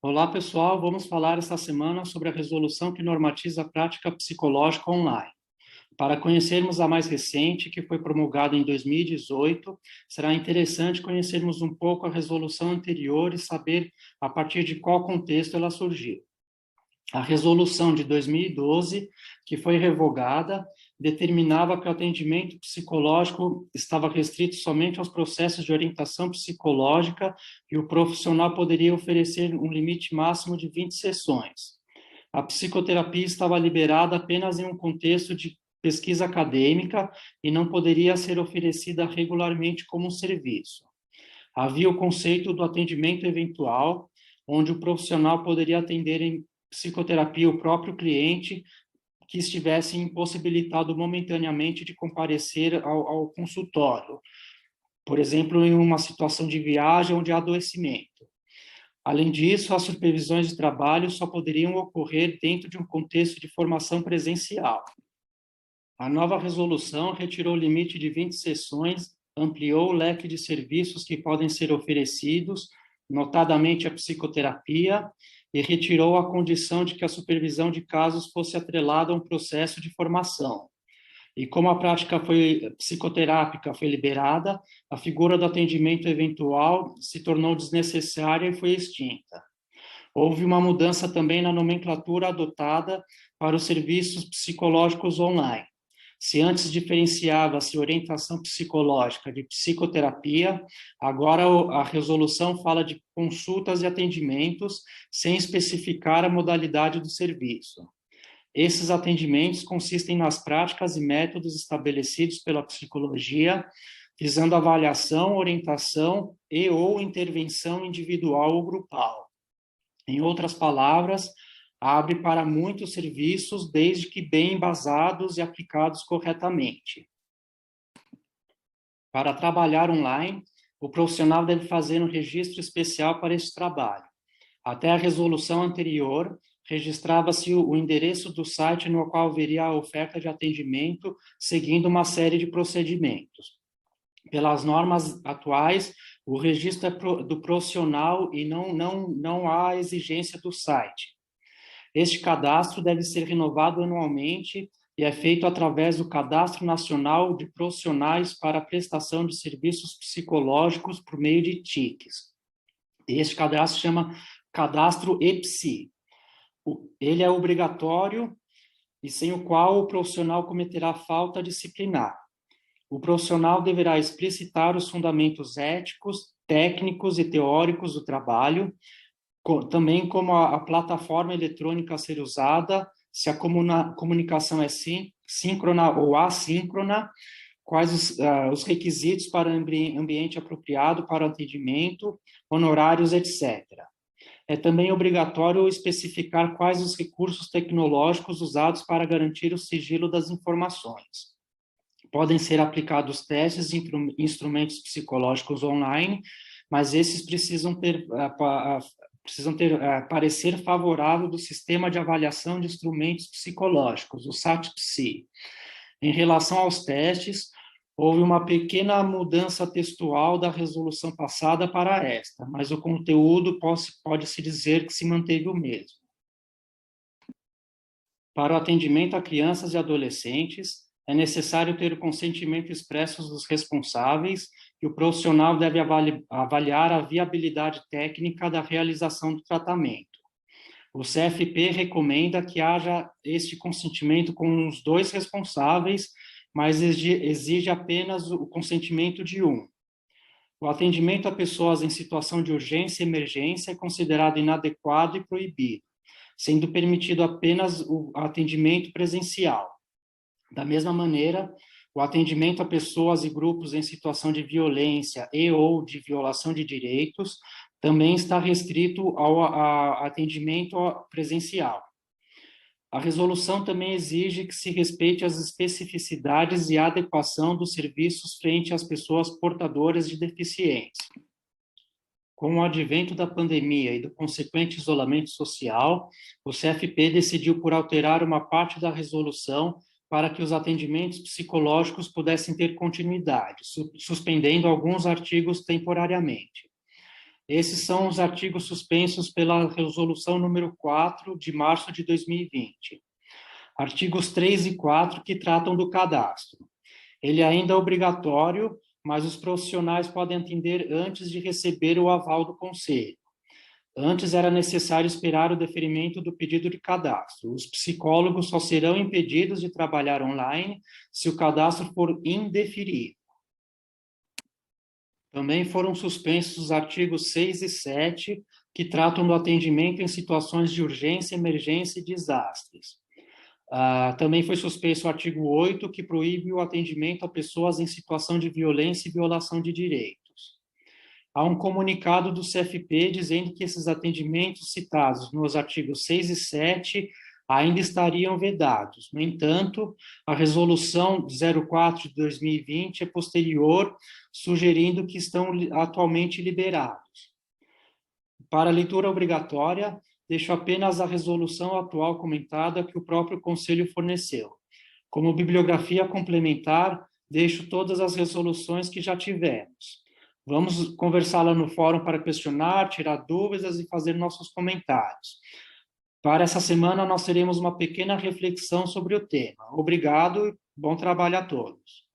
Olá, pessoal. Vamos falar esta semana sobre a resolução que normatiza a prática psicológica online. Para conhecermos a mais recente, que foi promulgada em 2018, será interessante conhecermos um pouco a resolução anterior e saber a partir de qual contexto ela surgiu. A resolução de 2012, que foi revogada, determinava que o atendimento psicológico estava restrito somente aos processos de orientação psicológica e o profissional poderia oferecer um limite máximo de 20 sessões. A psicoterapia estava liberada apenas em um contexto de pesquisa acadêmica e não poderia ser oferecida regularmente como um serviço. Havia o conceito do atendimento eventual, onde o profissional poderia atender em psicoterapia o próprio cliente que estivesse impossibilitado momentaneamente de comparecer ao consultório, por exemplo, em uma situação de viagem ou de adoecimento. Além disso, as supervisões de trabalho só poderiam ocorrer dentro de um contexto de formação presencial. A nova resolução retirou o limite de 20 sessões, ampliou o leque de serviços que podem ser oferecidos, notadamente a psicoterapia, e retirou a condição de que a supervisão de casos fosse atrelada a um processo de formação. E como a prática psicoterápica foi liberada, a figura do atendimento eventual se tornou desnecessária e foi extinta. Houve uma mudança também na nomenclatura adotada para os serviços psicológicos online. Se antes diferenciava-se orientação psicológica de psicoterapia, agora a resolução fala de consultas e atendimentos, sem especificar a modalidade do serviço. Esses atendimentos consistem nas práticas e métodos estabelecidos pela psicologia, visando avaliação, orientação e ou intervenção individual ou grupal. Em outras palavras, abre para muitos serviços, desde que bem embasados e aplicados corretamente. Para trabalhar online, o profissional deve fazer um registro especial para esse trabalho. Até a resolução anterior, registrava-se o endereço do site no qual haveria a oferta de atendimento, seguindo uma série de procedimentos. Pelas normas atuais, o registro é do profissional e não há exigência do site. Este cadastro deve ser renovado anualmente e é feito através do Cadastro Nacional de Profissionais para a Prestação de Serviços Psicológicos por meio de TICs. Este cadastro se chama Cadastro EPSI. Ele é obrigatório e sem o qual o profissional cometerá falta disciplinar. O profissional deverá explicitar os fundamentos éticos, técnicos e teóricos do trabalho, também como a plataforma eletrônica a ser usada, se a comunicação é síncrona ou assíncrona, quais os requisitos para ambiente apropriado para o atendimento, honorários, etc. É também obrigatório especificar quais os recursos tecnológicos usados para garantir o sigilo das informações. Podem ser aplicados testes de instrumentos psicológicos online, mas esses precisam ter parecer favorável do Sistema de Avaliação de Instrumentos Psicológicos, o SAT-PSI. Em relação aos testes, houve uma pequena mudança textual da resolução passada para esta, mas o conteúdo pode-se dizer que se manteve o mesmo. Para o atendimento a crianças e adolescentes, é necessário ter o consentimento expresso dos responsáveis e o profissional deve avaliar a viabilidade técnica da realização do tratamento. O CFP recomenda que haja este consentimento com os dois responsáveis, mas exige apenas o consentimento de um. O atendimento a pessoas em situação de urgência e emergência é considerado inadequado e proibido, sendo permitido apenas o atendimento presencial. Da mesma maneira, o atendimento a pessoas e grupos em situação de violência e ou de violação de direitos também está restrito ao atendimento presencial. A resolução também exige que se respeite as especificidades e adequação dos serviços frente às pessoas portadoras de deficiência. Com o advento da pandemia e do consequente isolamento social, o CFP decidiu por alterar uma parte da resolução para que os atendimentos psicológicos pudessem ter continuidade, suspendendo alguns artigos temporariamente. Esses são os artigos suspensos pela resolução número 4 de março de 2020. Artigos 3 e 4 que tratam do cadastro. Ele ainda é obrigatório, mas os profissionais podem atender antes de receber o aval do Conselho. Antes era necessário esperar o deferimento do pedido de cadastro. Os psicólogos só serão impedidos de trabalhar online se o cadastro for indeferido. Também foram suspensos os artigos 6 e 7, que tratam do atendimento em situações de urgência, emergência e desastres. Também foi suspenso o artigo 8, que proíbe o atendimento a pessoas em situação de violência e violação de direitos. Há um comunicado do CFP dizendo que esses atendimentos citados nos artigos 6 e 7 ainda estariam vedados. No entanto, a resolução 04 de 2020 é posterior, sugerindo que estão atualmente liberados. Para leitura obrigatória, deixo apenas a resolução atual comentada que o próprio Conselho forneceu. Como bibliografia complementar, deixo todas as resoluções que já tivemos. Vamos conversar lá no fórum para questionar, tirar dúvidas e fazer nossos comentários. Para essa semana, nós teremos uma pequena reflexão sobre o tema. Obrigado e bom trabalho a todos.